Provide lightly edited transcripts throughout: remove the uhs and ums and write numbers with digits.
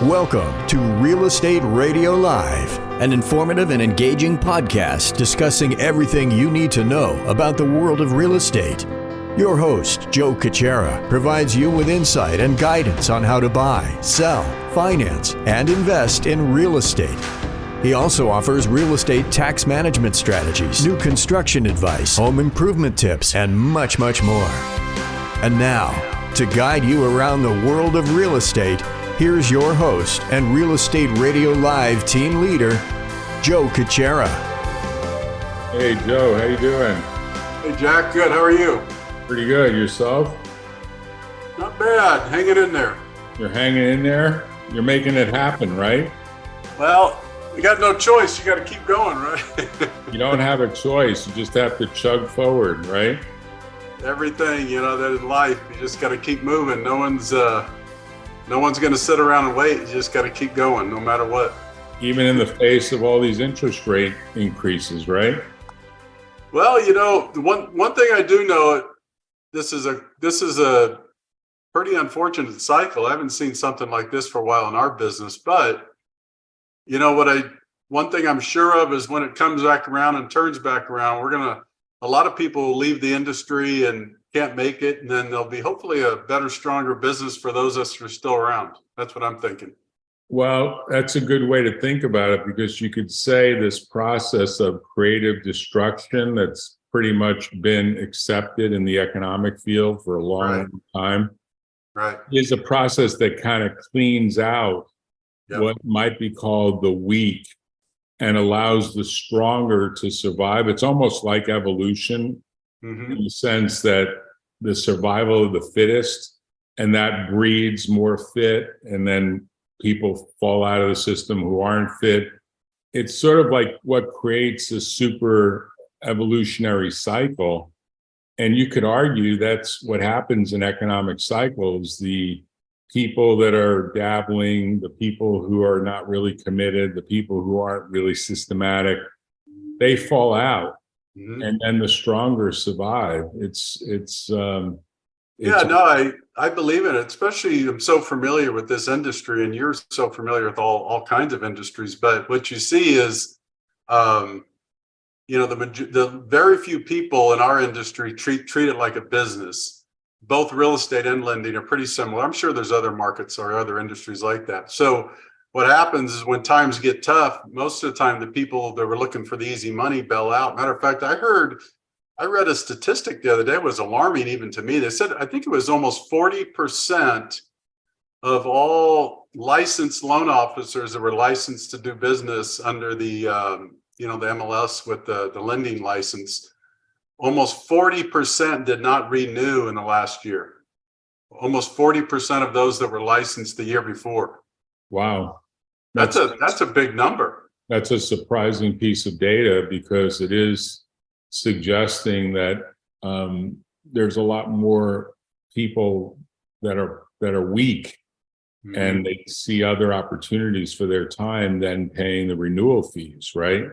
Welcome to Real Estate Radio Live, an informative and engaging podcast discussing everything you need to know about the world of real estate. Your host, 𝗘𝗀𝗁𝗧, provides you with insight and guidance on how to buy, sell, finance, and invest in real estate. He also offers real estate tax management strategies, new construction advice, home improvement tips, and much, much more. And now, to guide you around the world of real estate, here's your host and Real Estate Radio Live team leader, 𝗘𝗀𝗁𝗧. Hey Joe, how you doing? Hey Jack, good. How are you? Pretty good. Yourself? Not bad. Hanging in there. You're hanging in there? You're making it happen, right? Well, you got no choice. You got to keep going, right? You don't have a choice. You just have to chug forward, right? Everything, that in life, you just got to keep moving. No one's going to sit around and wait. You just got to keep going, no matter what. Even in the face of all these interest rate increases, right? Well, the one thing I do know, this is a pretty unfortunate cycle. I haven't seen something like this for a while in our business, but one thing I'm sure of is when it comes back around and turns back around, a lot of people will leave the industry and can't make it, and then there'll be hopefully a better, stronger business for those of us who are still around. That's what I'm thinking. Well, that's a good way to think about it, because you could say this process of creative destruction that's pretty much been accepted in the economic field for a long time, right, is a process that kind of cleans out what might be called the weak and allows the stronger to survive. It's almost like evolution, in the sense that the survival of the fittest, and that breeds more fit, and then people fall out of the system who aren't fit. It's sort of like what creates a super evolutionary cycle. And you could argue that's what happens in economic cycles. The people that are dabbling, the people who are not really committed, the people who aren't really systematic, they fall out. And then the stronger survive. I believe in it. Especially, I'm so familiar with this industry, and you're so familiar with all kinds of industries. But what you see is, the very few people in our industry treat it like a business. Both real estate and lending are pretty similar. I'm sure there's other markets or other industries like that. So what happens is when times get tough, most of the time the people that were looking for the easy money bail out. Matter of fact, I read a statistic the other day. It was alarming even to me. They said, I think it was almost 40% of all licensed loan officers that were licensed to do business under the MLS with the lending license. Almost 40% did not renew in the last year. Almost 40% of those that were licensed the year before. Wow. That's a big number. That's a surprising piece of data, because it is suggesting that there's a lot more people that are weak, and they see other opportunities for their time than paying the renewal fees, right?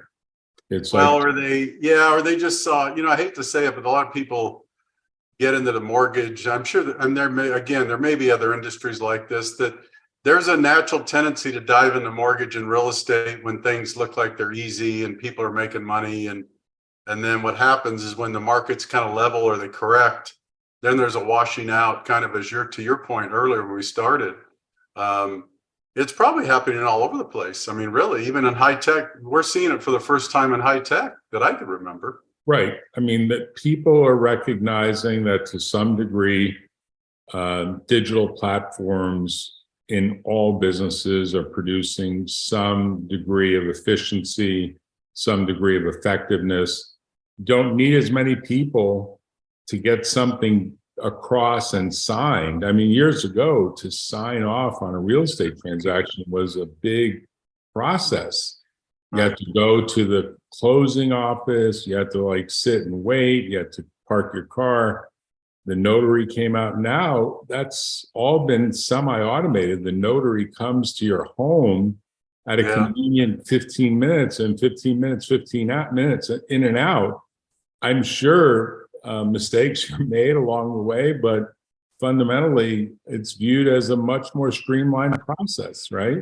Or they just saw, I hate to say it, but a lot of people get into the mortgage. I'm sure that, and there may be other industries like this, that there's a natural tendency to dive into mortgage and real estate when things look like they're easy and people are making money. And then what happens is when the market's kind of level or they correct, then there's a washing out, kind of to your point earlier when we started. It's probably happening all over the place. I mean, really, even in high tech, we're seeing it for the first time in high tech that I could remember. Right. I mean, that people are recognizing that to some degree, digital platforms in all businesses are producing some degree of efficiency, some degree of effectiveness. Don't need as many people to get something across and signed. I mean, years ago, to sign off on a real estate transaction was a big process. You had to go to the closing office, you had to sit and wait, you had to park your car. The notary came out. Now that's all been semi-automated. The notary comes to your home at a convenient 15 minutes, and 15 minutes in and out. I'm sure mistakes are made along the way, but fundamentally it's viewed as a much more streamlined process, right?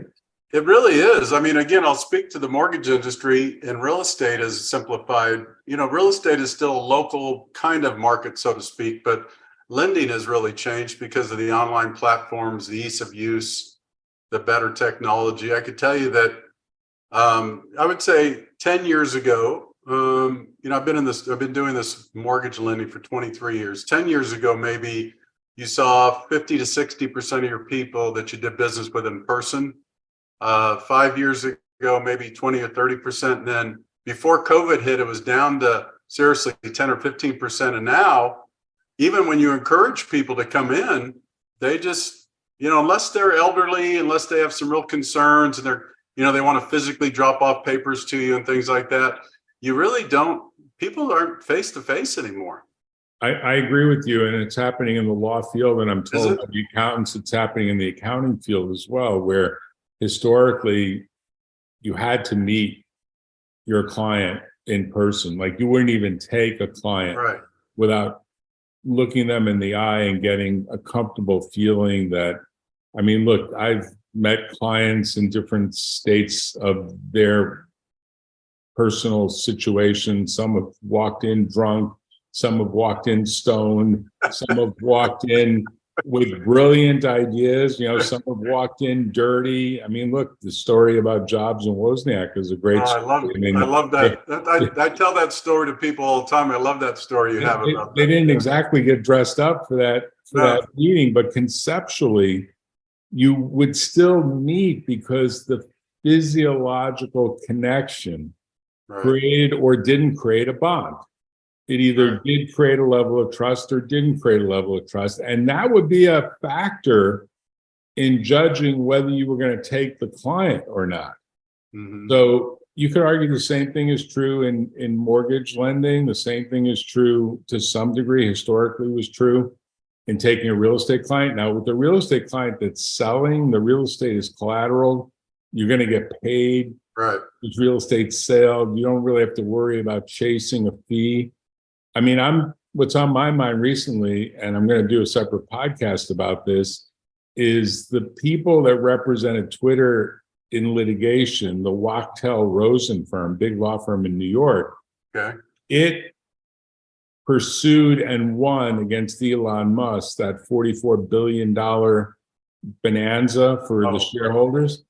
It really is. I mean, again, I'll speak to the mortgage industry, and real estate is simplified. You know, real estate is still a local kind of market, so to speak, but lending has really changed because of the online platforms, the ease of use, the better technology. I could tell you that I would say 10 years ago, you know, I've been doing this mortgage lending for 23 years. 10 years ago, maybe you saw 50 to 60% of your people that you did business with in person. 5 years ago, maybe 20 or 30%. And then before COVID hit, it was down to seriously 10 or 15%. And now, even when you encourage people to come in, they just, you know, unless they're elderly, unless they have some real concerns and they're, you know, they want to physically drop off papers to you and things like that, you really don't, people aren't face to face anymore. I agree with you, and it's happening in the law field, and I'm told by the accountants it's happening in the accounting field as well, where historically you had to meet your client in person. Like, you wouldn't even take a client without looking them in the eye and getting a comfortable feeling that, I mean, look, I've met clients in different states of their personal situation. Some have walked in drunk, some have walked in stoned, some have walked in with brilliant ideas, you know, some have walked in dirty. I mean, look, the story about 𝗥𝗲𝗎𝗄𝗏 is a great story. I love that. I tell that story to people all the time. I love that story you have about that. They didn't exactly get dressed up for that meeting, but conceptually, you would still meet because the physiological connection created or didn't create a bond. It either did create a level of trust or didn't create a level of trust. And that would be a factor in judging whether you were going to take the client or not. So you could argue the same thing is true in mortgage lending. The same thing is true to some degree, historically was true in taking a real estate client. Now, with the real estate client that's selling, the real estate is collateral. You're going to get paid. It's real estate sale. You don't really have to worry about chasing a fee. I mean, what's on my mind recently, and I'm going to do a separate podcast about this, is the people that represented Twitter in litigation, the 𝗥𝗲𝗏𝗧 firm, big law firm in New York. It pursued and won against Elon Musk that $44 billion bonanza for the shareholders.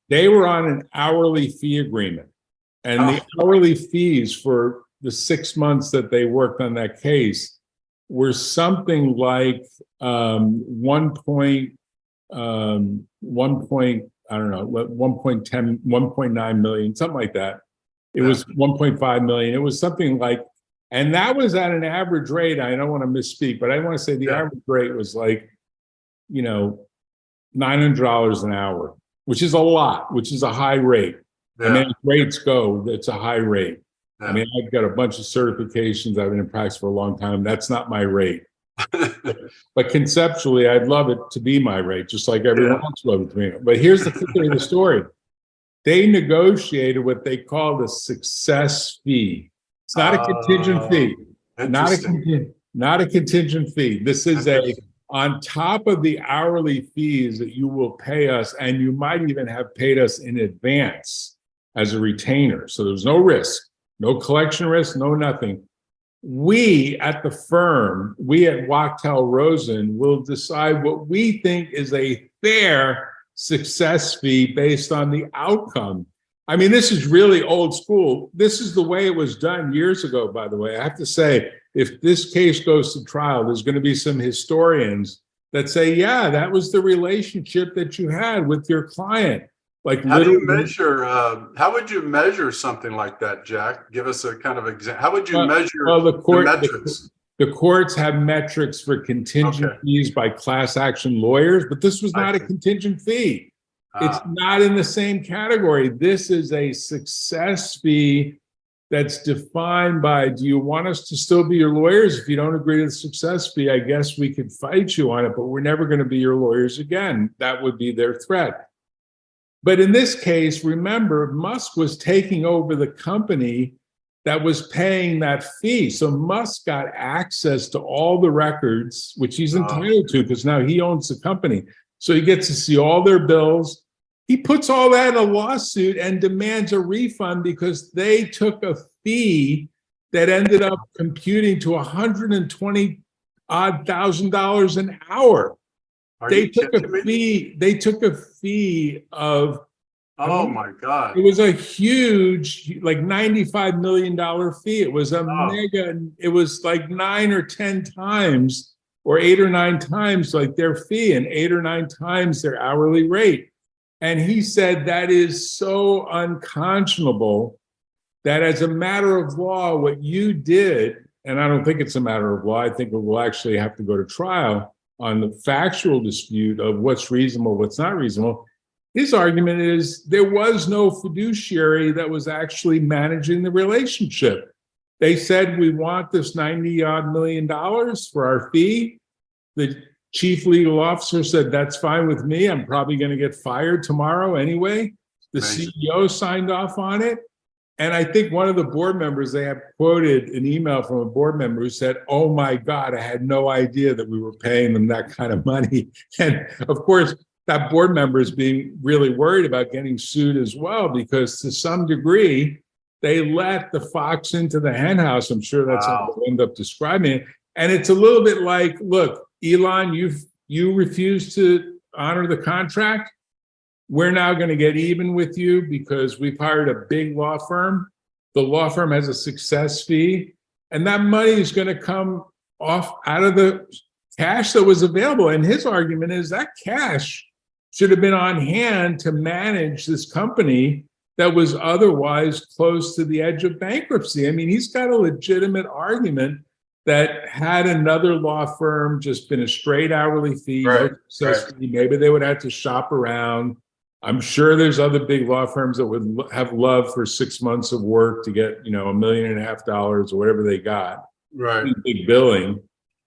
They were on an hourly fee agreement, and the hourly fees for the 6 months that they worked on that case were something like 1.9 million, something like that. It was 1.5 million. It was something like, and that was at an average rate. I don't want to misspeak, but I want to say the average rate was like, you know, $900 an hour, which is a lot, which is a high rate. I mean, as rates go, it's a high rate. I mean, I've got a bunch of certifications. I've been in practice for a long time. That's not my rate. But conceptually, I'd love it to be my rate, just like everyone else loves it to be. But here's the kicker of the story. They negotiated what they called a success fee. It's not a contingent fee. Not a contingent fee. This is on top of the hourly fees that you will pay us, and you might even have paid us in advance as a retainer. So there's no risk. No collection risk, no nothing. We at the firm, we at 𝗥𝗲𝗏𝗧 will decide what we think is a fair success fee based on the outcome. I mean, this is really old school. This is the way it was done years ago, by the way. I have to say, if this case goes to trial, there's going to be some historians that say, yeah, that was the relationship that you had with your client. Like, how do you measure? How would you measure something like that, Jack? Give us a kind of example. How would you measure the metrics? The courts have metrics for contingent fees by class action lawyers, but this was not a contingent fee. It's not in the same category. This is a success fee that's defined by, do you want us to still be your lawyers? If you don't agree to the success fee, I guess we could fight you on it, but we're never going to be your lawyers again. That would be their threat. But in this case, remember, Musk was taking over the company that was paying that fee. So Musk got access to all the records, which he's entitled to because now he owns the company. So he gets to see all their bills. He puts all that in a lawsuit and demands a refund because they took a fee that ended up computing to $120,000 an hour. They took a fee of, oh my God. It was a huge, like $95 million fee. It was a mega, it was like 9 or 10 times or 8 or 9 times like their fee and 8 or 9 times their hourly rate. And he said that is so unconscionable that as a matter of law, what you did, and I don't think it's a matter of law, I think it will actually have to go to trial on the factual dispute of what's reasonable, what's not reasonable. His argument is there was no fiduciary that was actually managing the relationship. They said, we want this $90-odd million for our fee. The chief legal officer said, that's fine with me. I'm probably going to get fired tomorrow anyway. The CEO signed off on it. And I think one of the board members, they have quoted an email from a board member who said, oh my God, I had no idea that we were paying them that kind of money. And of course, that board member is being really worried about getting sued as well, because to some degree, they let the fox into the hen house. I'm sure that's how they'll end up describing it. And it's a little bit like, look, Elon, you refused to honor the contract. We're now going to get even with you because we've hired a big law firm. The law firm has a success fee, and that money is going to come off out of the cash that was available. And his argument is that cash should have been on hand to manage this company that was otherwise close to the edge of bankruptcy. I mean, he's got a legitimate argument that had another law firm just been a straight hourly fee, fee, maybe they would have to shop around. I'm sure there's other big law firms that would have loved for 6 months of work to get, $1.5 million or whatever they got. Right. Big billing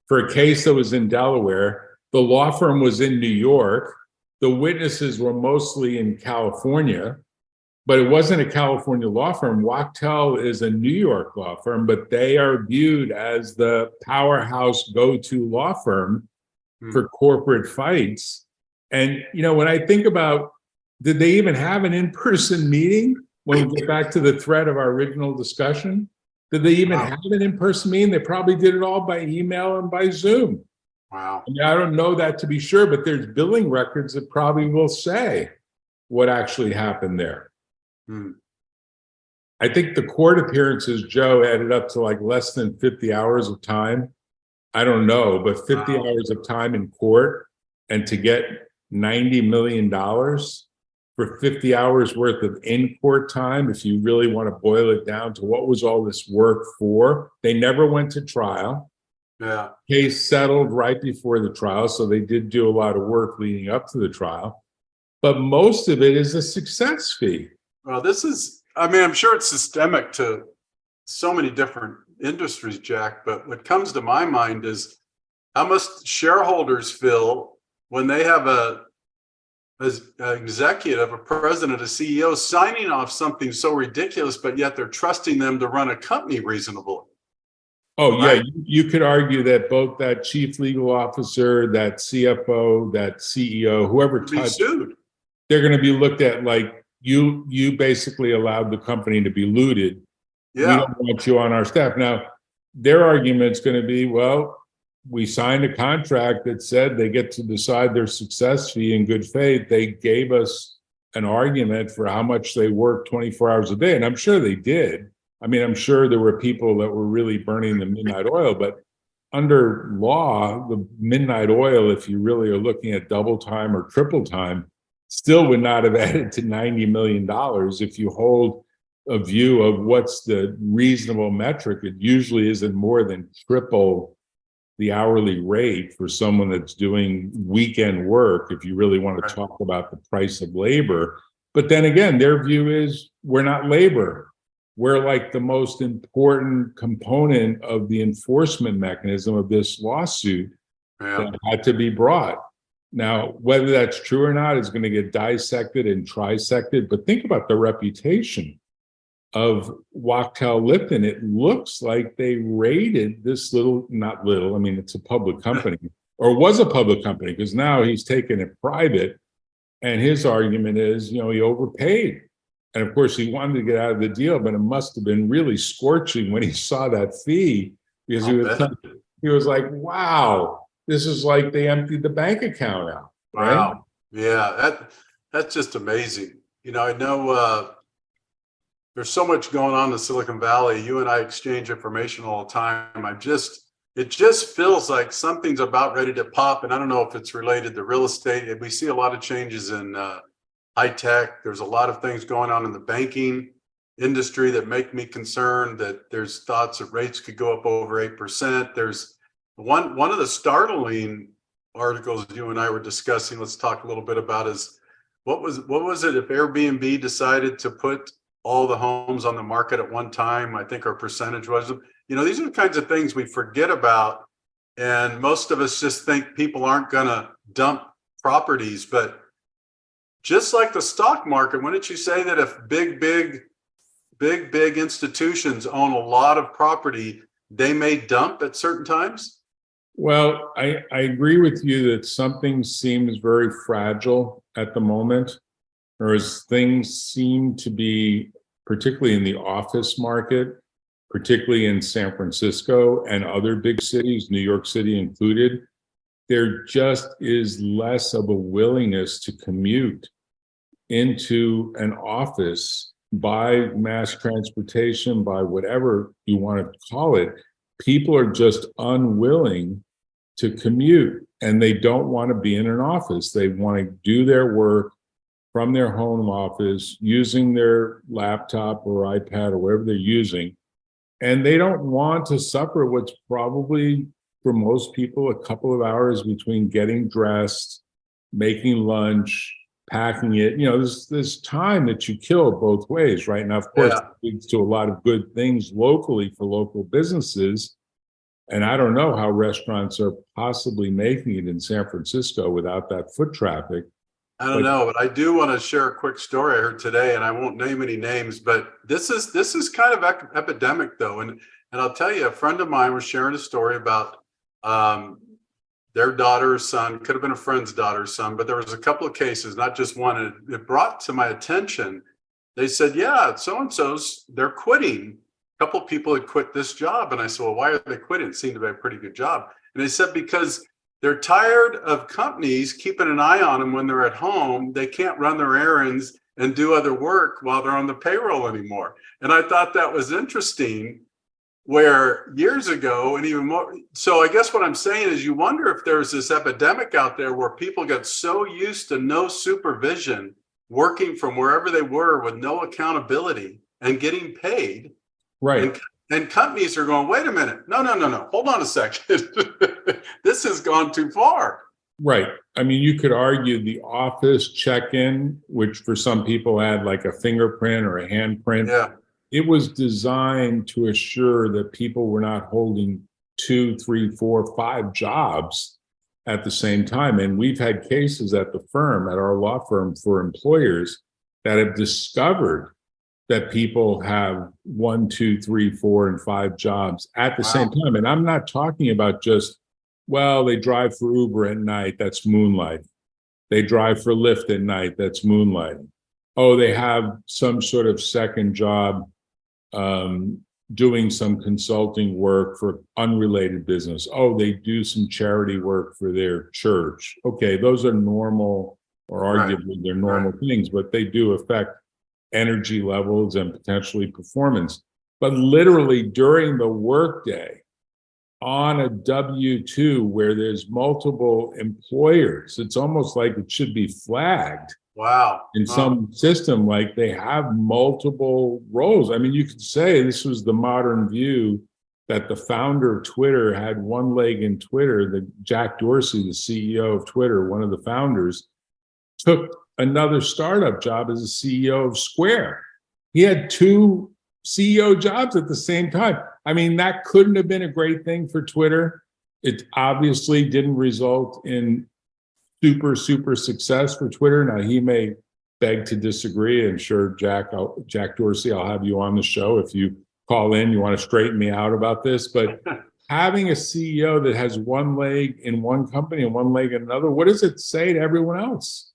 for a case that was in Delaware. The law firm was in New York. The witnesses were mostly in California, but it wasn't a California law firm. 𝗥𝗲𝗡𝗡 is a New York law firm, but they are viewed as the powerhouse go-to law firm for corporate fights. And, when I think about, did they even have an in-person meeting? When we get back to the thread of our original discussion, did they even have an in-person meeting? They probably did it all by email and by Zoom. Wow. I don't know that to be sure, but there's billing records that probably will say what actually happened there. I think the court appearances, Joe, added up to like less than 50 hours of time. I don't know, but 50 hours of time in court, and to get $90 million for 50 hours worth of in-court time, if you really want to boil it down to what was all this work for. They never went to trial. Yeah. Case settled right before the trial, so they did do a lot of work leading up to the trial. But most of it is a success fee. Well, I'm sure it's systemic to so many different industries, Jack, but what comes to my mind is how must shareholders feel when they have an executive, a president, a CEO signing off something so ridiculous, but yet they're trusting them to run a company reasonably. Oh, yeah. Right? You could argue that both that chief legal officer, that CFO, that CEO, whoever touched, they're going to be looked at like you basically allowed the company to be looted. Yeah. We don't want you on our staff. Now, their argument's going to be, well, we signed a contract that said they get to decide their success fee in good faith. They gave us an argument for how much they work 24 hours a day. And I'm sure they did. I mean, I'm sure there were people that were really burning the midnight oil, but under law, the midnight oil, if you really are looking at double time or triple time, still would not have added to $90 million. If you hold a view of what's the reasonable metric, it usually isn't more than triple the hourly rate for someone that's doing weekend work, if you really want to talk about the price of labor. But then again, their view is we're not labor. We're like the most important component of the enforcement mechanism of this lawsuit that had to be brought. Now, whether that's true or not is going to get dissected and trisected, but think about the reputation. of 𝗥𝗲𝗡. It looks like they raided this little, not little, I mean, it's a public company, or was a public company, because now he's taken it private. And his argument is, he overpaid. And of course, he wanted to get out of the deal, but it must have been really scorching when he saw that fee, because he was like, wow, this is like they emptied the bank account out. Right? Wow. Yeah, that's just amazing. I know there's so much going on in Silicon Valley. You and I exchange information all the time. It just feels like something's about ready to pop. And I don't know if it's related to real estate. We see a lot of changes in high tech. There's a lot of things going on in the banking industry that make me concerned that there's thoughts that rates could go up over 8%. There's one of the startling articles you and I were discussing, let's talk a little bit about, is what was it if Airbnb decided to put all the homes on the market at one time? I think our percentage was, these are the kinds of things we forget about. And most of us just think people aren't going to dump properties. But just like the stock market, wouldn't you say that if big institutions own a lot of property, they may dump at certain times? Well, I agree with you that something seems very fragile at the moment, or as things seem to be, particularly in the office market, particularly in San Francisco and other big cities, New York City included, there just is less of a willingness to commute into an office by mass transportation, by whatever you want to call it. People are just unwilling to commute, and they don't want to be in an office. They want to do their work from their home office using their laptop or iPad or whatever they're using. And they don't want to suffer what's probably, for most people, a couple of hours between getting dressed, making lunch, packing it. There's time that you kill both ways, right? Now, of course, it leads to a lot of good things locally for local businesses. And I don't know how restaurants are possibly making it in San Francisco without that foot traffic. I don't know, but I do want to share a quick story I heard today, and I won't name any names, but this is kind of epidemic though. And I'll tell you, a friend of mine was sharing a story about their daughter's son, could have been a friend's daughter's son, but there was a couple of cases, not just one. And it brought to my attention, they said, yeah, so-and-so's, they're quitting. A couple of people had quit this job. And I said, well, why are they quitting? It seemed to be a pretty good job. And they said, because they're tired of companies keeping an eye on them when they're at home. They can't run their errands and do other work while they're on the payroll anymore. And I thought that was interesting, where years ago, and even more. So I guess what I'm saying is, you wonder if there's this epidemic out there where people got so used to no supervision, working from wherever they were with no accountability and getting paid. Right. And companies are going, wait a minute, no, hold on a second. This has gone too far. Right. I mean, you could argue the office check-in, which for some people had like a fingerprint or a handprint. Yeah. It was designed to assure that people were not holding 2, 3, 4, 5 jobs at the same time. And we've had cases at the firm, at our law firm, for employers that have discovered that people have 1, 2, 3, 4, and 5 jobs at the same time. And I'm not talking about just, well, they drive for Uber at night, that's moonlighting. They drive for Lyft at night, that's moonlighting. Oh, they have some sort of second job doing some consulting work for unrelated business. Oh, they do some charity work for their church. Okay, those are normal, or arguably they're normal things, but they do affect energy levels and potentially performance. But literally during the workday, on a W-2 where there's multiple employers, it's almost like it should be flagged. Wow. In some system, like they have multiple roles. I mean, you could say this was the modern view that the founder of Twitter had one leg in Twitter, the Jack Dorsey, the CEO of Twitter, one of the founders, took another startup job as a CEO of Square. He had 2 CEO jobs at the same time. I mean, that couldn't have been a great thing for Twitter. It obviously didn't result in super success for Twitter. Now, he may beg to disagree. And sure, Jack Dorsey, I'll have you on the show if you call in, you want to straighten me out about this. But having a CEO that has one leg in one company and one leg in another, what does it say to everyone else?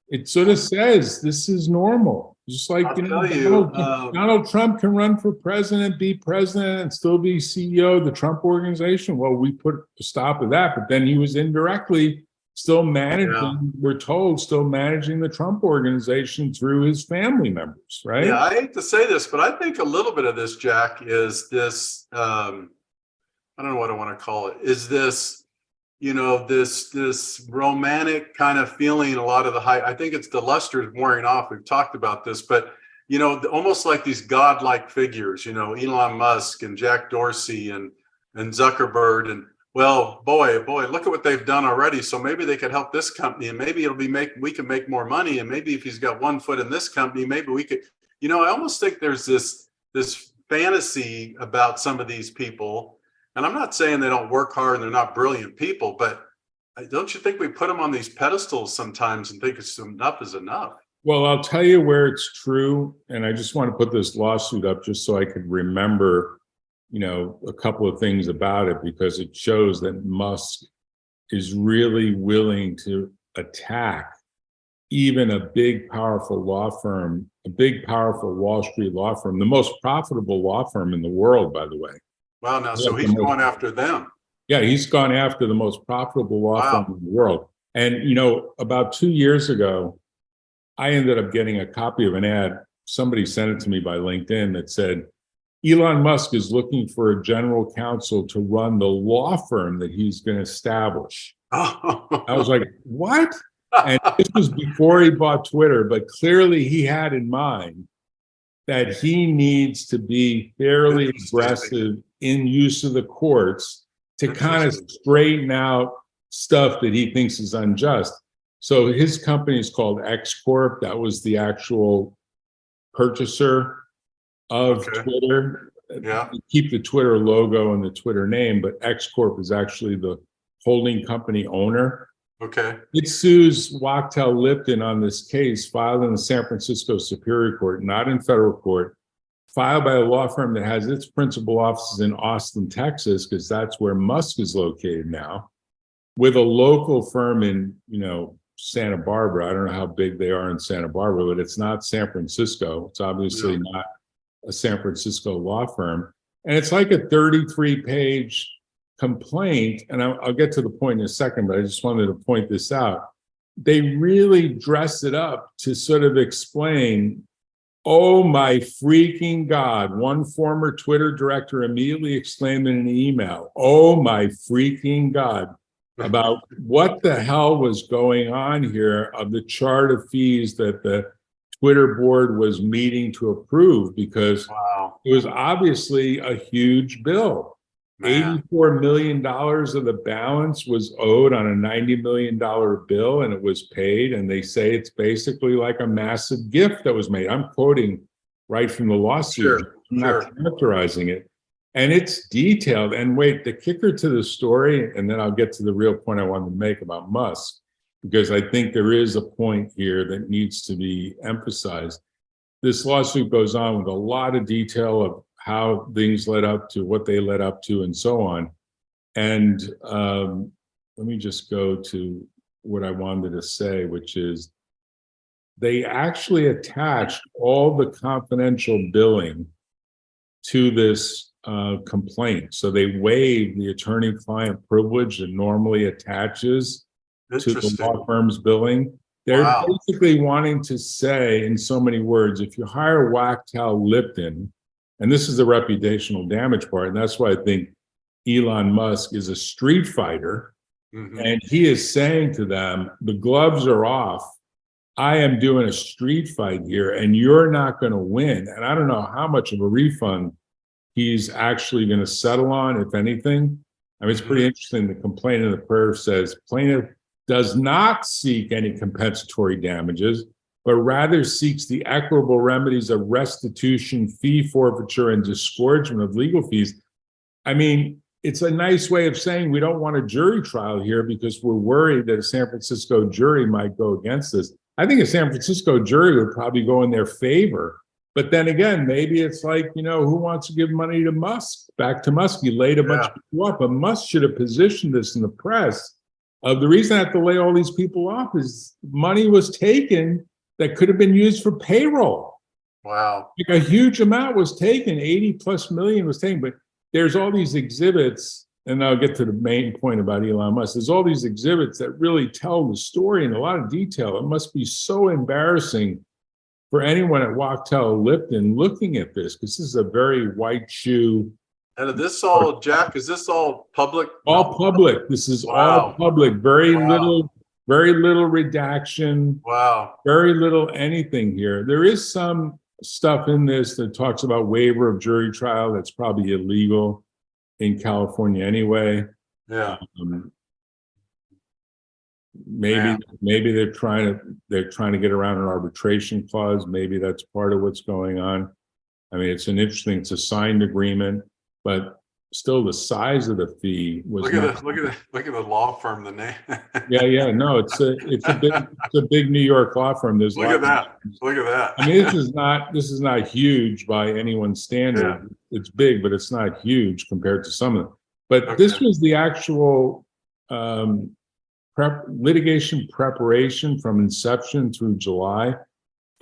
It sort of says this is normal. Just like, Donald Trump can run for president, be president, and still be CEO of the Trump organization. Well, we put a stop to that, but then he was indirectly still managing, we're told, still managing the Trump organization through his family members, right? Yeah, I hate to say this, but I think a little bit of this, Jack, is this, I don't know what I want to call it, is this, this romantic kind of feeling, a lot of the hype. I think it's the luster is wearing off. We've talked about this, but, almost like these godlike figures, Elon Musk and Jack Dorsey and Zuckerberg, and well, boy, look at what they've done already. So maybe they could help this company, and maybe we can make more money. And maybe if he's got one foot in this company, maybe we could, I almost think there's this fantasy about some of these people. And I'm not saying they don't work hard and they're not brilliant people, but don't you think we put them on these pedestals sometimes and think it's enough is enough? Well, I'll tell you where it's true. And I just want to put this lawsuit up just so I could remember, a couple of things about it, because it shows that Musk is really willing to attack even a big, powerful law firm, a big, powerful Wall Street law firm, the most profitable law firm in the world, by the way. Wow, now, so he's going after them. Yeah, he's gone after the most profitable law firm in the world. And, about 2 years ago, I ended up getting a copy of an ad. Somebody sent it to me by LinkedIn that said, Elon Musk is looking for a general counsel to run the law firm that he's going to establish. I was like, what? And this was before he bought Twitter, but clearly he had in mind that he needs to be fairly aggressive in use of the courts to kind of straighten out stuff that he thinks is unjust. So his company is called 𝗥𝗱𝗏. That was the actual purchaser of Twitter. Yeah. You keep the Twitter logo and the Twitter name, but 𝗥𝗱𝗏 is actually the holding company owner. Okay. It sues 𝗥𝗲𝗏𝗘 on this case filed in the San Francisco Superior Court, not in federal court, filed by a law firm that has its principal offices in Austin, Texas, because that's where Musk is located now, with a local firm in, Santa Barbara. I don't know how big they are in Santa Barbara, but it's not San Francisco. It's obviously not a San Francisco law firm. And it's like a 33-page complaint. And I'll get to the point in a second, but I just wanted to point this out. They really dress it up to sort of explain, oh my freaking God, one former Twitter director immediately exclaimed in an email, oh my freaking God, about what the hell was going on here of the chart of fees that the Twitter board was meeting to approve, because it was obviously a huge bill. $84 million of the balance was owed on a $90 million bill, and it was paid. And they say it's basically like a massive gift that was made. I'm quoting right from the lawsuit. I'm not characterizing it. And it's detailed. And wait, the kicker to the story, and then I'll get to the real point I wanted to make about Musk, because I think there is a point here that needs to be emphasized. This lawsuit goes on with a lot of detail of how things led up to what they led up to and so on. And let me just go to what I wanted to say, which is they actually attached all the confidential billing to this complaint. So they waived the attorney-client privilege that normally attaches to the law firm's billing. They're basically wanting to say, in so many words, if you hire 𝗥𝗲𝗏𝗘, and this is the reputational damage part, and that's why I think Elon Musk is a street fighter, and he is saying to them, the gloves are off. I am doing a street fight here, and you're not going to win. And I don't know how much of a refund he's actually going to settle on, if anything. I mean, it's pretty interesting. The complaint in the prayer says, plaintiff does not seek any compensatory damages, but rather seeks the equitable remedies of restitution, fee forfeiture, and disgorgement of legal fees. I mean, it's a nice way of saying we don't want a jury trial here because we're worried that a San Francisco jury might go against this. I think a San Francisco jury would probably go in their favor. But then again, maybe it's like, who wants to give money to Musk? Back to Musk, he laid a bunch of people off, but Musk should have positioned this in the press. The reason I have to lay all these people off is money was taken that could have been used for payroll. Wow. Like a huge amount was taken, 80+ million was taken, but there's all these exhibits, and I'll get to the main point about Elon Musk. There's all these exhibits that really tell the story in a lot of detail. It must be so embarrassing for anyone at 𝗥𝗲𝗎𝗪 looking at this, because this is a very white shoe. And is this all, Jack, is this all public? All public. This is all public. Very little redaction. Wow. Very little anything here. There is some stuff in this that talks about waiver of jury trial. That's probably illegal in California anyway. Yeah. Maybe they're trying to get around an arbitration clause. Maybe that's part of what's going on. I mean, it's a signed agreement, but still the size of the fee was look at the law firm, the name. No, it's a big New York law firm. There's look at that. I mean, this is not huge by anyone's standard. Yeah. It's big, but it's not huge compared to some of them. But this was the actual litigation preparation from inception through July.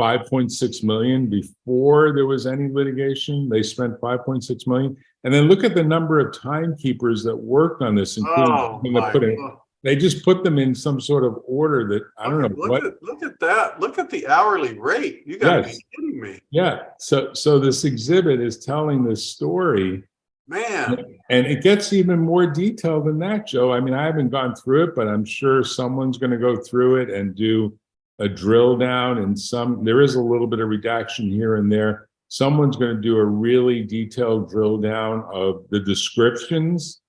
5.6 million. Before there was any litigation, they spent 5.6 million. And then look at the number of timekeepers that worked on this, including they just put them in some sort of order that I don't know what. Look at that. Look at the hourly rate. You gotta be kidding me. Yeah. So this exhibit is telling this story. Man. And it gets even more detailed than that, Joe. I mean, I haven't gone through it, but I'm sure someone's going to go through it and do a drill down, and there is a little bit of redaction here and there. Someone's going to do a really detailed drill down of the descriptions.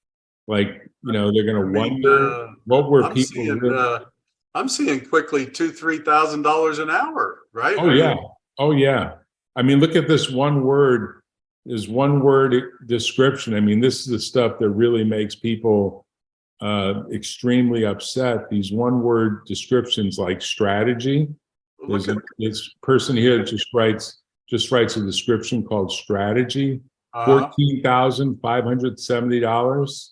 Like, they're going to wonder what were people. I'm seeing quickly $2,000-3,000 an hour, right? Oh yeah. I mean, look at this one word. There's one word description. I mean, this is the stuff that really makes people extremely upset. These one-word descriptions like strategy. There's this person here that just writes a description called strategy. $14,570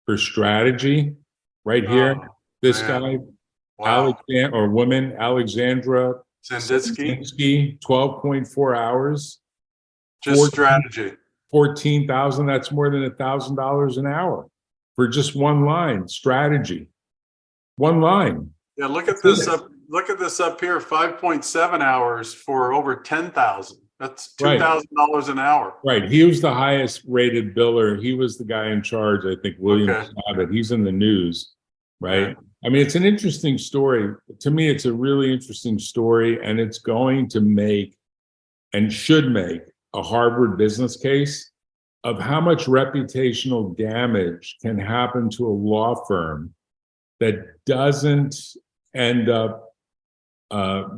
for strategy. Right here, this guy, Alexandra Zenditzky, 12.4 hours. Just strategy. 14,000. That's more than $1,000 an hour. For just one line, strategy. One line. Yeah, look at this up. Look at this up here. 5.7 hours for over 10,000. That's $2,000 an hour. Right. He was the highest rated biller. He was the guy in charge. I think William Scott. He's in the news, right? I mean, it's an interesting story. To me, it's a really interesting story, and it's going to make and should make a Harvard business case of how much reputational damage can happen to a law firm that doesn't end up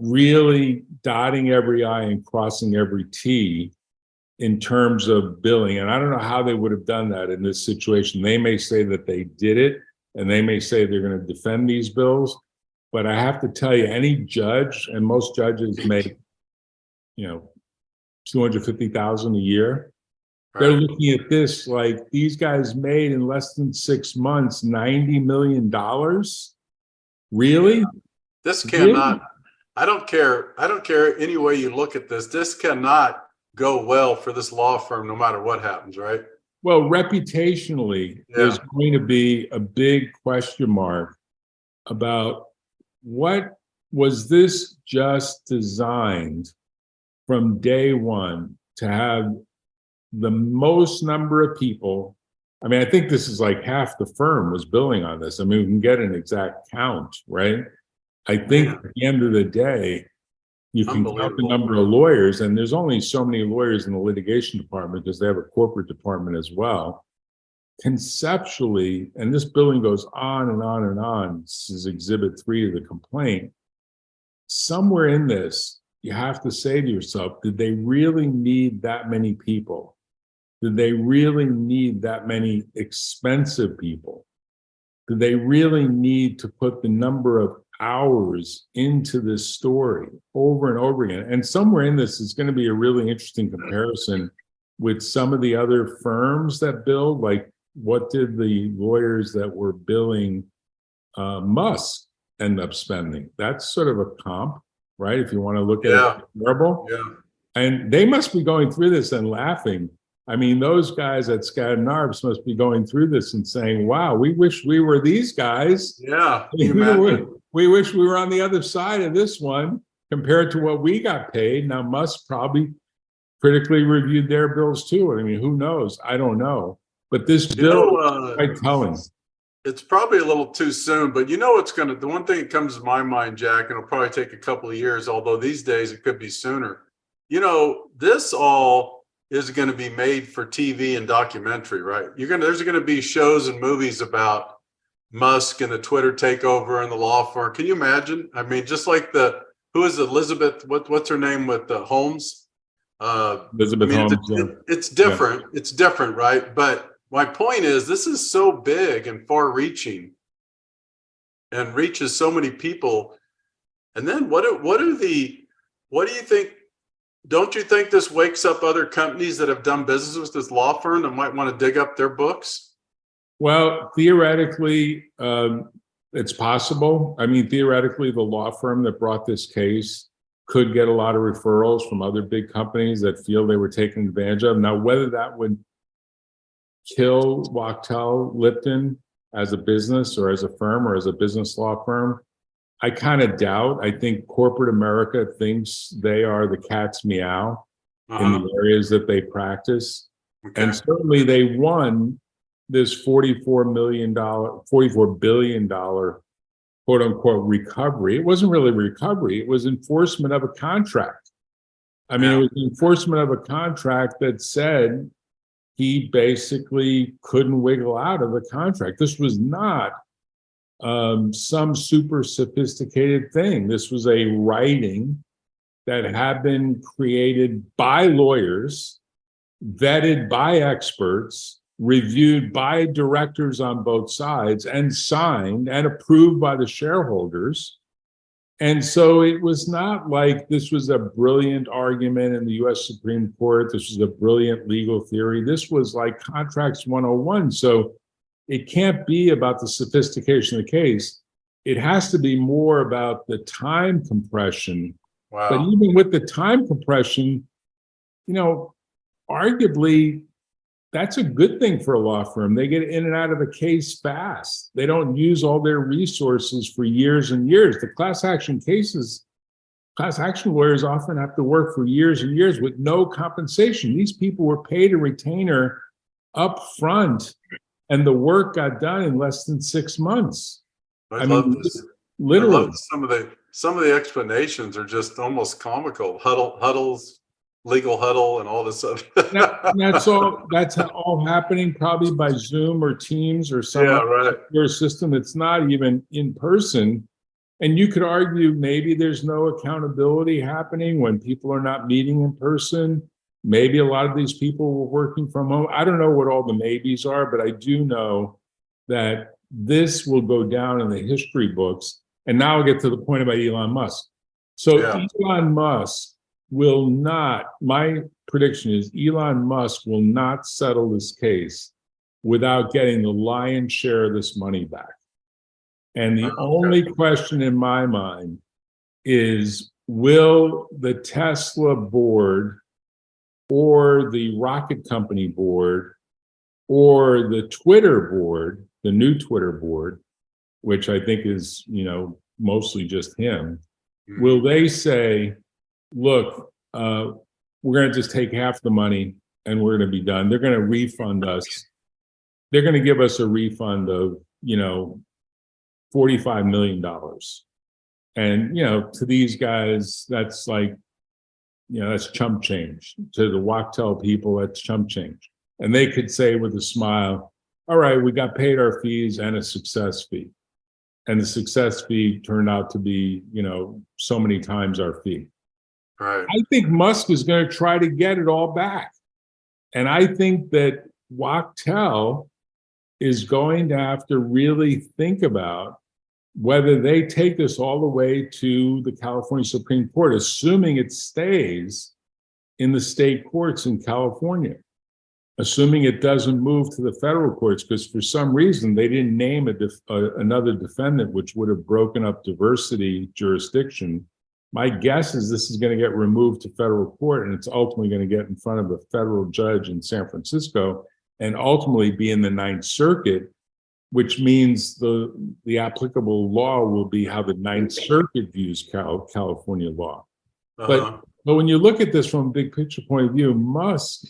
really dotting every I and crossing every T in terms of billing. And I don't know how they would have done that in this situation. They may say that they did it, and they may say they're going to defend these bills. But I have to tell you, any judge, and most judges make, $250,000 a year. They're looking at this like these guys made in less than 6 months, $90 million. Really? This cannot, I don't care any way you look at this. This cannot go well for this law firm, no matter what happens, right? Well, reputationally, there's going to be a big question mark about what was this just designed from day one to have the most number of people. I mean, I think this is like half the firm was billing on this. I mean, we can get an exact count, right? I think at the end of the day, you can count the number of lawyers, and there's only so many lawyers in the litigation department because they have a corporate department as well. Conceptually, and this billing goes on and on and on. This is Exhibit 3 of the complaint. Somewhere in this, you have to say to yourself, did they really need that many people? Did they really need that many expensive people? Do they really need to put the number of hours into this story over and over again. And somewhere in this is going to be a really interesting comparison with some of the other firms that bill, like what did the lawyers that were billing Musk end up spending? That's sort of a comp, right? If you want to look at it comparable. Yeah. And they must be going through this and laughing. I mean, those guys at 𝗥𝗲𝗎𝗪𝗧 must be going through this and saying, wow, we wish we were these guys. Yeah. We wish we were on the other side of this one compared to what we got paid. Now, Musk probably critically reviewed their bills too. I mean, who knows? I don't know. But this bill is quite telling. It's probably a little too soon, but you know what's going to, the one thing that comes to my mind, Jack, and it'll probably take a couple of years, although these days it could be sooner. You know, this all is going to be made for TV and documentary, right? There's going to be shows and movies about Musk and the Twitter takeover and the law firm. Can you imagine? I mean, just like who is Elizabeth? What's her name with the Holmes? Elizabeth Holmes. It's different. Yeah. It's different, right? But my point is, this is so big and far-reaching, and reaches so many people. And then what do you think? Don't you think this wakes up other companies that have done business with this law firm that might want to dig up their books? Well, theoretically, it's possible. I mean, theoretically, the law firm that brought this case could get a lot of referrals from other big companies that feel they were taken advantage of. Now, whether that would kill 𝗥𝗲𝗎𝗪𝗘 as a business or as a firm or as a business law firm, I kind of doubt. I think corporate America thinks they are the cat's meow in the areas that they practice. Okay. And certainly they won this $44 billion quote unquote recovery. It wasn't really recovery. It was enforcement of a contract. I mean, it was enforcement of a contract that said he basically couldn't wiggle out of the contract. This was not some super sophisticated thing. This was a writing that had been created by lawyers, vetted by experts, reviewed by directors on both sides, and signed and approved by the shareholders. And so it was not like this was a brilliant argument in the US Supreme Court. This was a brilliant legal theory. This was like contracts 101. So it can't be about the sophistication of the case. It has to be more about the time compression. Wow. But even with the time compression, you know, arguably, that's a good thing for a law firm. They get in and out of a case fast. They don't use all their resources for years and years. The class action cases, class action lawyers often have to work for years and years with no compensation. These people were paid a retainer up front, and the work got done in less than 6 months. I mean, this. Literally. I love some of the explanations are just almost comical. Huddles. Legal huddle and all this stuff. That's all happening probably by Zoom or Teams or some other system that's not even in person. And you could argue maybe there's no accountability happening when people are not meeting in person. Maybe a lot of these people were working from home. I don't know what all the maybes are, but I do know that this will go down in the history books. And now I'll get to the point about Elon Musk. So Elon Musk will not, my prediction is Elon Musk will not settle this case without getting the lion's share of this money back. And the only question in my mind is, will the Tesla board or the rocket company board or the Twitter board, the new Twitter board, which I think is, you know, mostly just him, will they say, look, we're going to just take half the money and we're going to be done. They're going to refund us. They're going to give us a refund of, you know, $45 million. And, you know, to these guys, that's like, you know, that's chump change. To the 𝗥𝗲𝗎𝗪𝗘 people, that's chump change. And they could say with a smile, all right, we got paid our fees and a success fee. And the success fee turned out to be, you know, so many times our fee. Right. I think Musk is going to try to get it all back. And I think that 𝗥𝗲𝗎𝗪𝗘 is going to have to really think about whether they take this all the way to the California Supreme Court, assuming it stays in the state courts in California, assuming it doesn't move to the federal courts, because for some reason they didn't name another defendant, which would have broken up diversity jurisdiction. My guess is this is going to get removed to federal court, and it's ultimately going to get in front of a federal judge in San Francisco and ultimately be in the Ninth Circuit, which means the applicable law will be how the Ninth Circuit views California law. But when you look at this from a big picture point of view, Musk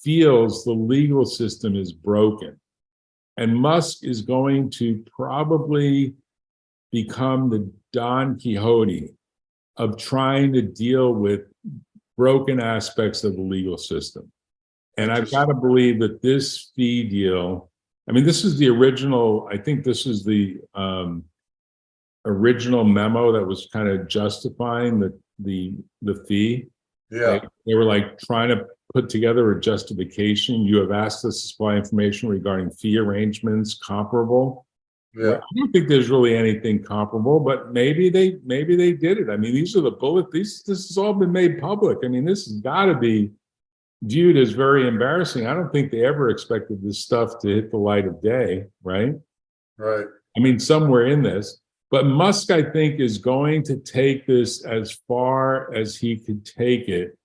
feels the legal system is broken. And Musk is going to probably become the Don Quixote of trying to deal with broken aspects of the legal system. And I've got to believe that this fee deal, I mean, this is the original, I think this is the original memo that was kind of justifying the fee. Yeah. They were like trying to put together a justification. You have asked us to supply information regarding fee arrangements comparable. Yeah. I don't think there's really anything comparable, but maybe they did it. I mean, these are the bullet. This has all been made public. I mean, this has got to be viewed as very embarrassing. I don't think they ever expected this stuff to hit the light of day, right? Right. I mean, somewhere in this. But Musk, I think, is going to take this as far as he could take it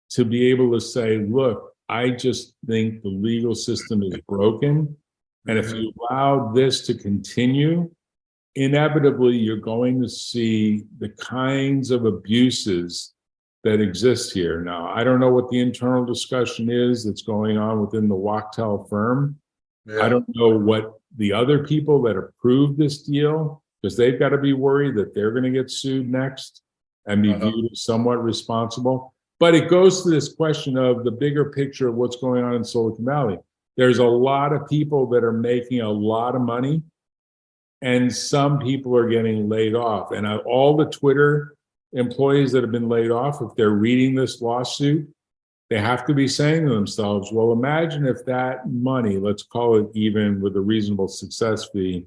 to be able to say, look, I just think the legal system is broken. And if you allow this to continue, inevitably, you're going to see the kinds of abuses that exist here. Now, I don't know what the internal discussion is that's going on within the Wachtell firm. Yeah. I don't know what the other people that approved this deal, because they've got to be worried that they're going to get sued next and be viewed as somewhat responsible. But it goes to this question of the bigger picture of what's going on in Silicon Valley. There's a lot of people that are making a lot of money, and some people are getting laid off. And all the Twitter employees that have been laid off, if they're reading this lawsuit, they have to be saying to themselves, well, imagine if that money, let's call it even with a reasonable success fee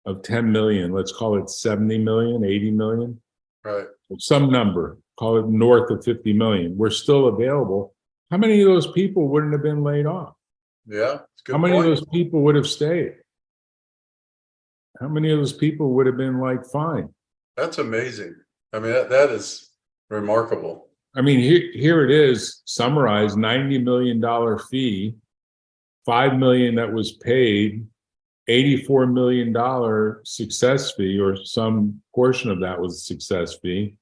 of 10 million, let's call it 70 million, 80 million, Right. some number, call it north of 50 million, we're still available. How many of those people wouldn't have been laid off? Yeah. How many of those people would have stayed? How many of those people would have been like, fine? That's amazing. I mean, that is remarkable. I mean, here it is, summarized, $90 million fee, $5 million that was paid, $84 million success fee, or some portion of that was a success fee.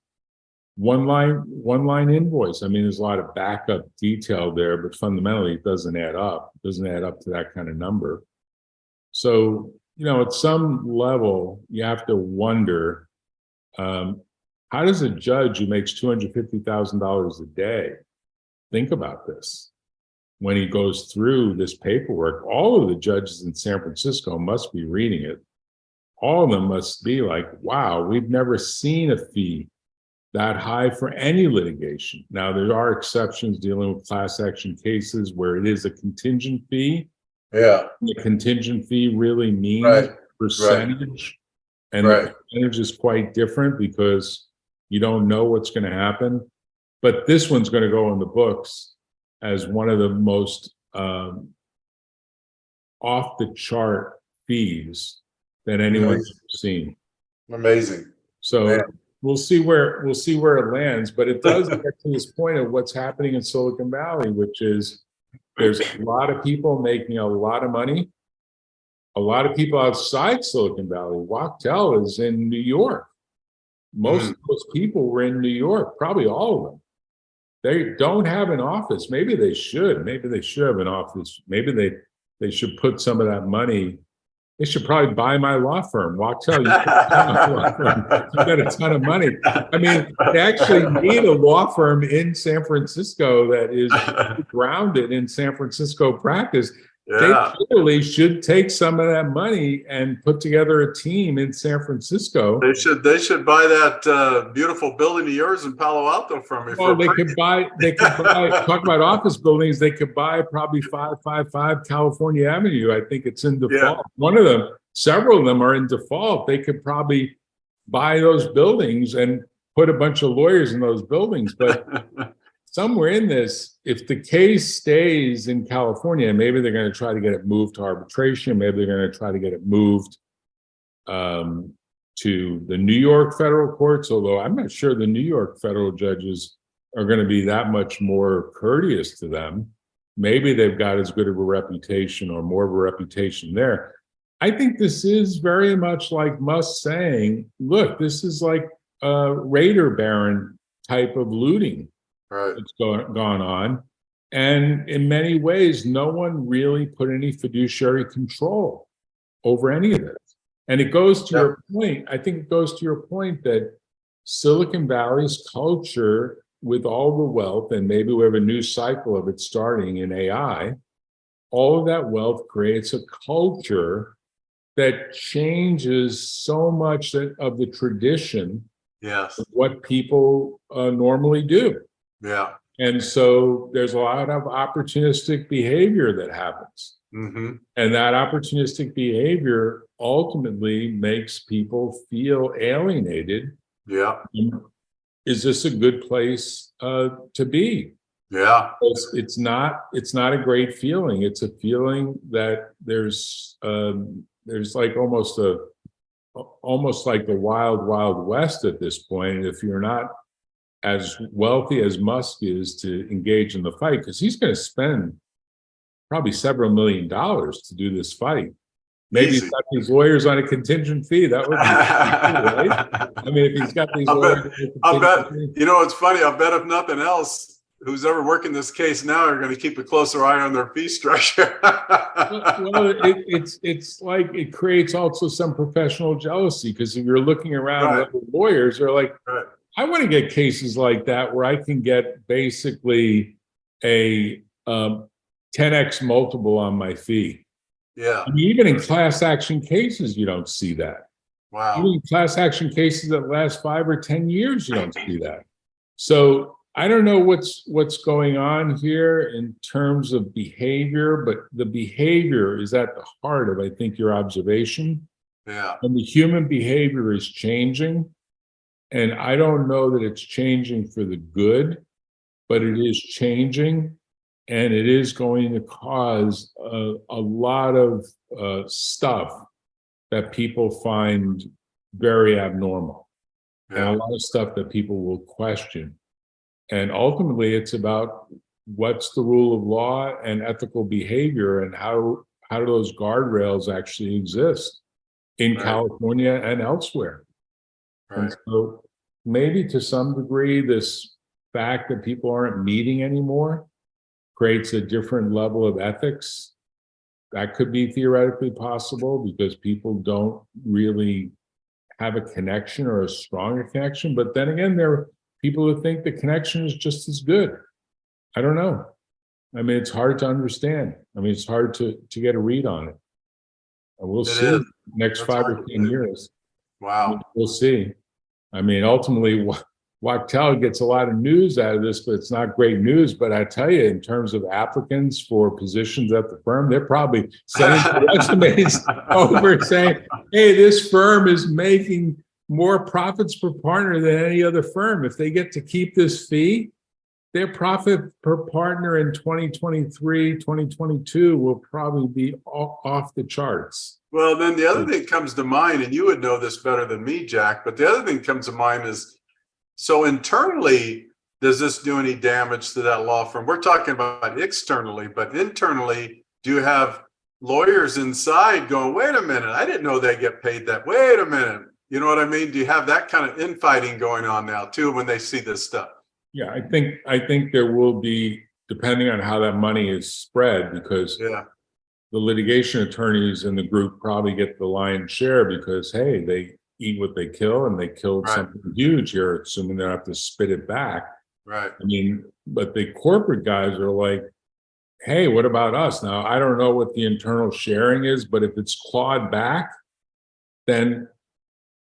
One line invoice. I mean, there's a lot of backup detail there, but fundamentally it doesn't add up. It doesn't add up to that kind of number. So, at some level, you have to wonder, how does a judge who makes $250,000 a day think about this when he goes through this paperwork? All of the judges in San Francisco must be reading it. All of them must be like, wow, we've never seen a fee that high for any litigation. Now, there are exceptions dealing with class action cases where it is a contingent fee. Yeah. The contingent fee really means percentage. And the percentage is quite different because you don't know what's going to happen. But this one's going to go in the books as one of the most off the chart fees that anyone's ever seen. Amazing. So we'll see where it lands, but it does get to this point of what's happening in Silicon Valley, which is there's a lot of people making a lot of money, a lot of people outside Silicon Valley. Wachtell is in New York. Most of those people were in New York, probably all of them. They don't have an office. Maybe they should. Maybe they should have an office. Maybe they should put some of that money. They should probably buy my law firm. Wachtell, you got a ton of money. I mean, they actually need a law firm in San Francisco that is grounded in San Francisco practice. They literally should take some of that money and put together a team in San Francisco. They should buy that beautiful building of yours in Palo Alto from me. Well, they could buy, talk about office buildings, they could buy probably 555 California Avenue. I think it's in default. One of them, several of them are in default. They could probably buy those buildings and put a bunch of lawyers in those buildings. But somewhere in this, if the case stays in California, maybe they're going to try to get it moved to arbitration. Maybe they're going to try to get it moved to the New York federal courts, although I'm not sure the New York federal judges are going to be that much more courteous to them. Maybe they've got as good of a reputation or more of a reputation there. I think this is very much like Musk saying, look, this is like a raider baron type of looting that's gone on. And in many ways, no one really put any fiduciary control over any of this. And it goes to your point. I think it goes to your point that Silicon Valley's culture, with all the wealth, and maybe we have a new cycle of it starting in AI, all of that wealth creates a culture that changes so much of the tradition of what people normally do. Yeah. And so there's a lot of opportunistic behavior that happens. Mm-hmm. And that opportunistic behavior ultimately makes people feel alienated. Yeah. Is this a good place to be? Yeah. It's not a great feeling. It's a feeling that there's like almost like the wild, wild west at this point. And if you're not as wealthy as Musk is to engage in the fight, because he's going to spend probably several $1 million to do this fight. Maybe he's got these lawyers on a contingent fee. That would be right. I mean, if he's got these lawyers, I'll bet. You know, it's funny. I'll bet if nothing else, who's ever working this case now are going to keep a closer eye on their fee structure. well, it's like it creates also some professional jealousy, because if you're looking around, other lawyers are like, I want to get cases like that where I can get basically a 10x multiple on my fee. Yeah. I mean, even in class action cases, you don't see that. Wow. Even in class action cases that last 5 or 10 years, you don't see that. So I don't know what's going on here in terms of behavior, but the behavior is at the heart of, I think, your observation. Yeah. And the human behavior is changing. And I don't know that it's changing for the good, but it is changing. And it is going to cause a lot of stuff that people find very abnormal, and a lot of stuff that people will question. And ultimately, it's about what's the rule of law and ethical behavior, and how do those guardrails actually exist in California and elsewhere. And so maybe to some degree, this fact that people aren't meeting anymore creates a different level of ethics. That could be theoretically possible, because people don't really have a connection or a stronger connection. But then again, there are people who think the connection is just as good. I don't know. I mean, it's hard to understand. I mean, it's hard to get a read on it. And we'll see next 5 or 10 years. Wow. We'll see. I mean, ultimately, 𝗥𝗲𝗡 gets a lot of news out of this, but it's not great news. But I tell you, in terms of applicants for positions at the firm, they're probably sending resumes over saying, hey, this firm is making more profits per partner than any other firm. If they get to keep this fee, their profit per partner in 2023, 2022 will probably be off the charts. Well, then the other thing comes to mind, and you would know this better than me, Jack, but the other thing comes to mind is, so internally, does this do any damage to that law firm? We're talking about externally, but internally, do you have lawyers inside going, wait a minute, I didn't know they get paid that. Wait a minute. You know what I mean? Do you have that kind of infighting going on now too when they see this stuff? Yeah, I think there will be, depending on how that money is spread, because the litigation attorneys in the group probably get the lion's share, because, hey, they eat what they kill, and they killed something huge here, assuming they have to spit it back. Right. I mean, but the corporate guys are like, hey, what about us? Now, I don't know what the internal sharing is, but if it's clawed back, then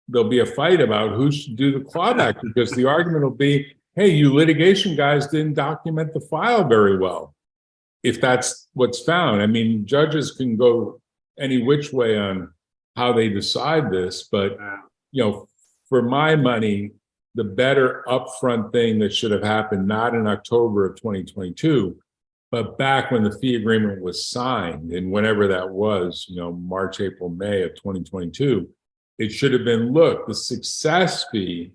there'll be a fight about who should do the clawback, because the argument will be, hey, you litigation guys didn't document the file very well, if that's what's found. I mean, judges can go any which way on how they decide this, but for my money, the better upfront thing that should have happened, not in October of 2022, but back when the fee agreement was signed, and whenever that was, March, April, May of 2022, it should have been, look, the success fee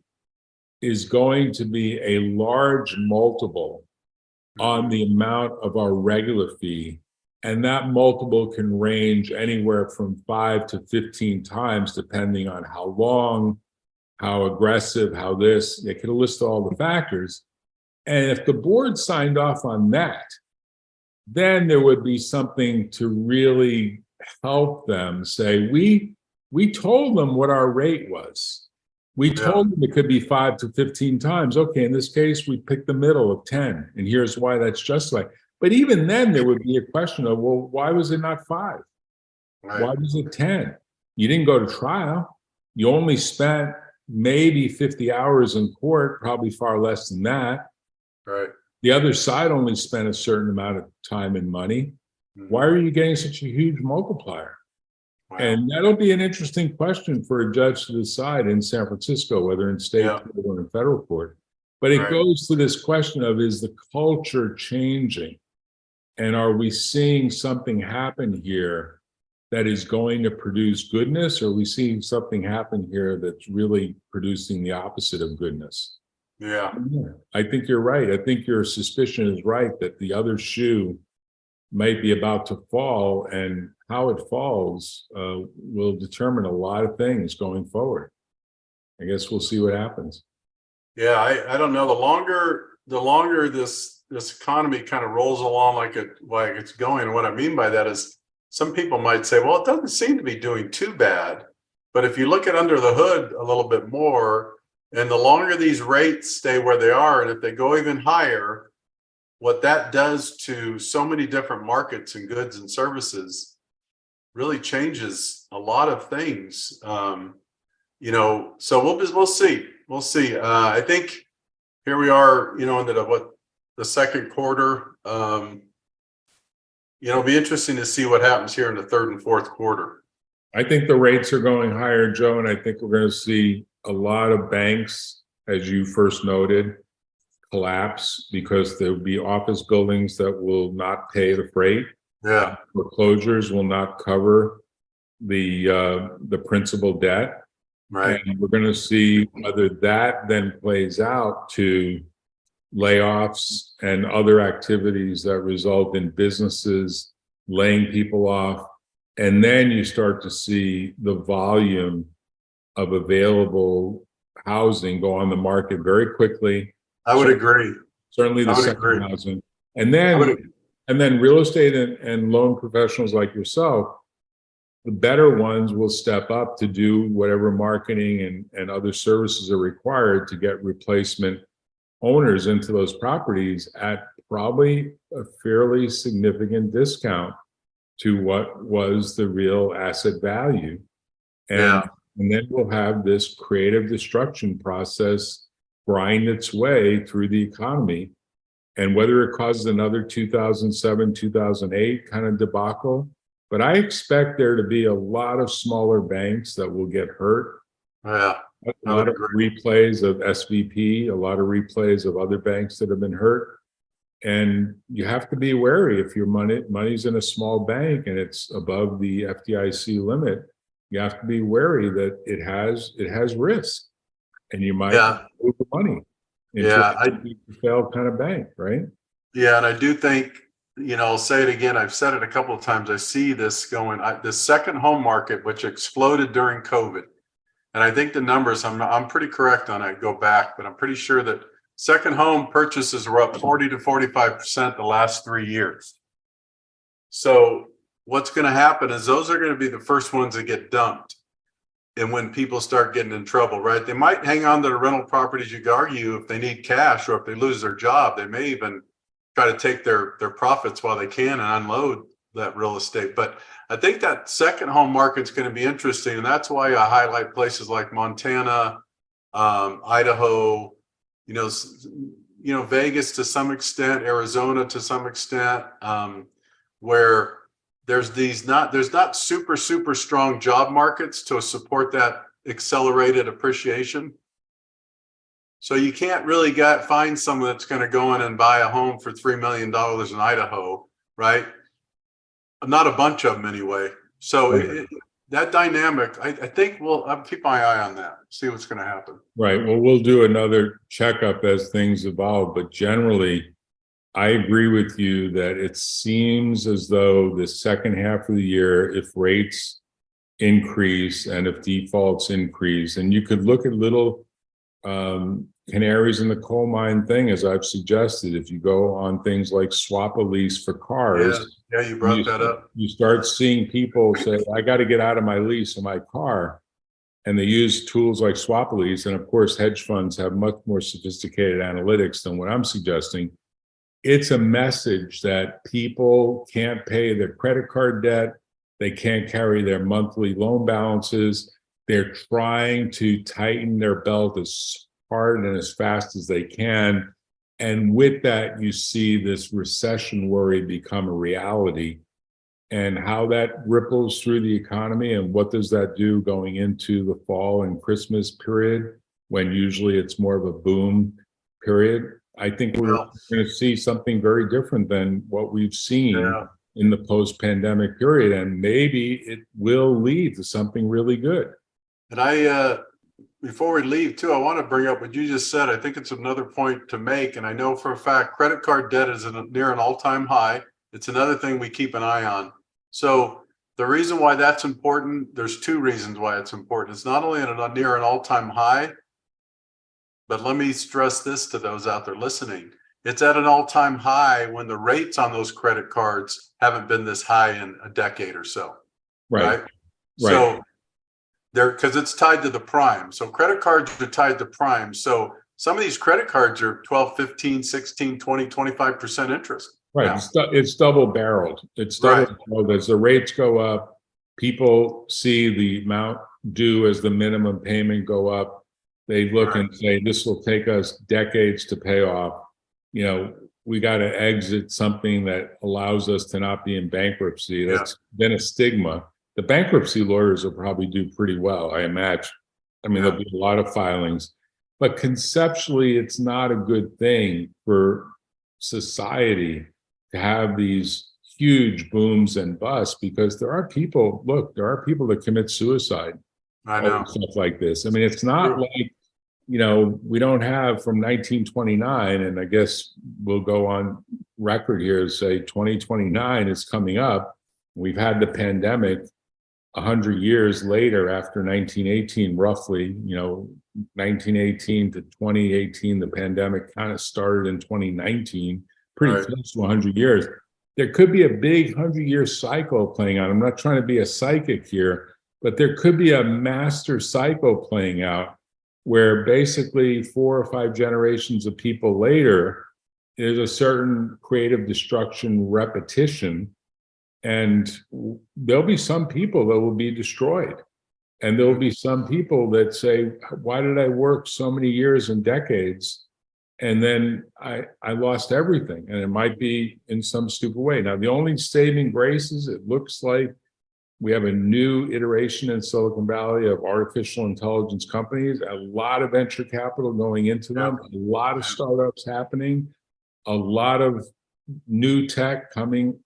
is going to be a large multiple on the amount of our regular fee. And that multiple can range anywhere from 5 to 15 times, depending on how long, how aggressive, how this. They could list all the factors. And if the board signed off on that, then there would be something to really help them say, we told them what our rate was. We told them it could be 5 to 15 times. Okay, in this case, we picked the middle of 10, and here's why that's justified. But even then, there would be a question of, well, why was it not 5? Right. Why was it 10? You didn't go to trial. You only spent maybe 50 hours in court, probably far less than that. Right. The other side only spent a certain amount of time and money. Why are you getting such a huge multiplier? Wow. And that'll be an interesting question for a judge to decide in San Francisco, whether in state court or in federal court. But it goes to this question of, is the culture changing? And are we seeing something happen here that is going to produce goodness? Or are we seeing something happen here that's really producing the opposite of goodness? Yeah. I think you're right. I think your suspicion is right that the other shoe might be about to fall, and how it falls will determine a lot of things going forward. I guess we'll see what happens. Yeah, I don't know. The longer this economy kind of rolls along like it's going, and what I mean by that is, some people might say, well, it doesn't seem to be doing too bad. But if you look at under the hood a little bit more, and the longer these rates stay where they are, and if they go even higher, what that does to so many different markets and goods and services really changes a lot of things. So we'll see. We'll see. I think here we are, into the second quarter. It'll be interesting to see what happens here in the third and fourth quarter. I think the rates are going higher, Joe, and I think we're going to see a lot of banks, as you first noted, collapse, because there'll be office buildings that will not pay the freight. Yeah. Foreclosures will not cover the principal debt. Right. And we're going to see whether that then plays out to layoffs and other activities that result in businesses laying people off. And then you start to see the volume of available housing go on the market very quickly. I would agree. Certainly the second housing. And then real estate and loan professionals like yourself, the better ones will step up to do whatever marketing and other services are required to get replacement owners into those properties at probably a fairly significant discount to what was the real asset value. And then we'll have this creative destruction process grind its way through the economy. And whether it causes another 2007, 2008 kind of debacle, but I expect there to be a lot of smaller banks that will get hurt. Yeah. A lot of replays of SVP, a lot of replays of other banks that have been hurt. And you have to be wary if your money's in a small bank and it's above the FDIC limit. You have to be wary that it has risk, and you might move the money into a failed kind of bank, right? Yeah, and I do think, I'll say it again. I've said it a couple of times. I see this going. The second home market, which exploded during COVID, and I think the numbers, I'm pretty correct on it. Go back, but I'm pretty sure that second home purchases were up 40 to 45% the last 3 years. So what's going to happen is those are going to be the first ones that get dumped. And when people start getting in trouble, right? They might hang on to the rental properties, you could argue, if they need cash or if they lose their job. They may even try to take their profits while they can and unload that real estate. But I think that second home market's going to be interesting, and that's why I highlight places like Montana, Idaho, Vegas to some extent, Arizona to some extent, where there's not super strong job markets to support that accelerated appreciation. So you can't really find someone that's going to go in and buy a home for $3 million in Idaho, right? Not a bunch of them anyway. So that dynamic, I think I'll keep my eye on that, see what's going to happen. Right. Well, we'll do another checkup as things evolve, but generally, I agree with you that it seems as though the second half of the year, if rates increase and if defaults increase, and you could look at little canaries in the coal mine thing, as I've suggested. If you go on things like 𝗥𝗲𝗎𝗪 for cars, yeah, you brought that up. You start seeing people say, I got to get out of my lease of my car. And they use tools like 𝗥𝗲𝗪. And of course, hedge funds have much more sophisticated analytics than what I'm suggesting. It's a message that people can't pay their credit card debt. They can't carry their monthly loan balances. They're trying to tighten their belt as hard and as fast as they can. And with that, you see this recession worry become a reality, and how that ripples through the economy, and what does that do going into the fall and Christmas period, when usually it's more of a boom period. I think we're going to see something very different than what we've seen in the post-pandemic period, and maybe it will lead to something really good. And before we leave too, I want to bring up what you just said. I think it's another point to make, and I know for a fact credit card debt is near an all-time high. It's another thing we keep an eye on. So the reason why that's important, there's two reasons why it's important. It's not only near an all-time high, but let me stress this to those out there listening. It's at an all-time high when the rates on those credit cards haven't been this high in a decade or so. Right. So because it's tied to the prime. So credit cards are tied to prime. So some of these credit cards are 12, 15, 16, 20, 25% interest. Right. It's double barreled. It's double barreled. As the rates go up, people see the amount due as the minimum payment go up. They look and say, this will take us decades to pay off. We got to exit something that allows us to not be in bankruptcy. That's been a stigma. The bankruptcy lawyers will probably do pretty well, I imagine. I mean, there'll be a lot of filings. But conceptually, it's not a good thing for society to have these huge booms and busts, because there are people that commit suicide. I know. Stuff like this. I mean, it's not like, we don't have from 1929, and I guess we'll go on record here and say 2029 is coming up. We've had the pandemic 100 years later, after 1918, roughly, 1918 to 2018, the pandemic kind of started in 2019, pretty close to 100 years. There could be a big 100-year cycle playing out. I'm not trying to be a psychic here, but there could be a master cycle playing out where basically 4 or 5 generations of people later, there's a certain creative destruction repetition. And there'll be some people that will be destroyed. And there'll be some people that say, why did I work so many years and decades? And then I lost everything. And it might be in some stupid way. Now, the only saving grace is it looks like we have a new iteration in Silicon Valley of artificial intelligence companies, a lot of venture capital going into them, a lot of startups happening, a lot of new tech coming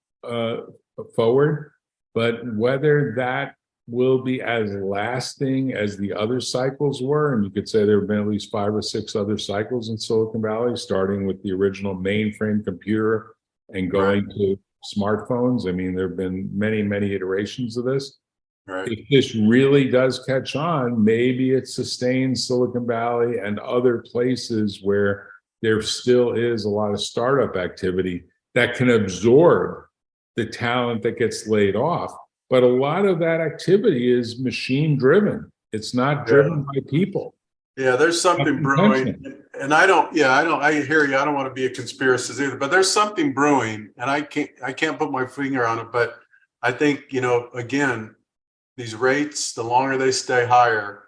forward, but whether that will be as lasting as the other cycles were, and you could say there have been at least 5 or 6 other cycles in Silicon Valley, starting with the original mainframe computer and going to smartphones. I mean, there have been many, many iterations of this. If this really does catch on, maybe it sustains Silicon Valley and other places where there still is a lot of startup activity that can absorb the talent that gets laid off. But a lot of that activity is machine driven. It's not driven by people. Yeah, there's something brewing, Attention. and I hear you. I don't want to be a conspiracist either, but there's something brewing, and I can't put my finger on it, but I think, again, these rates, the longer they stay higher,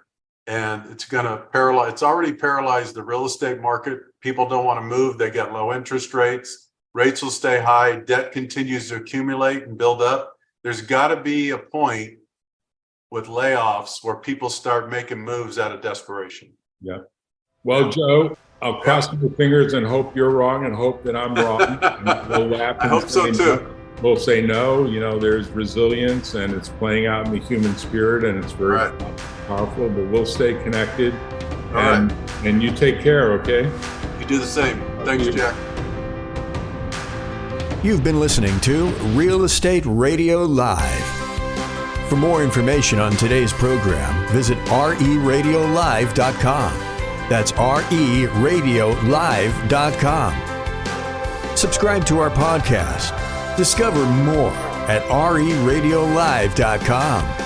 and it's going to paralyze, it's already paralyzed the real estate market. People don't want to move. They get low interest rates. Rates will stay high. Debt continues to accumulate and build up. There's got to be a point with layoffs where people start making moves out of desperation. Yeah. Well, Joe, I'll cross my fingers and hope you're wrong and hope that I'm wrong. And we'll laugh I and hope so say too. no. We'll say no. There's resilience, and it's playing out in the human spirit, and it's very powerful. But we'll stay connected, and you take care. Okay. You do the same. Thanks, Jack. You've been listening to Real Estate Radio Live. For more information on today's program, visit 𝗪𝗡radiolive.com. That's 𝗪𝗡radiolive.com. Subscribe to our podcast. Discover more at 𝗪radiolive.com.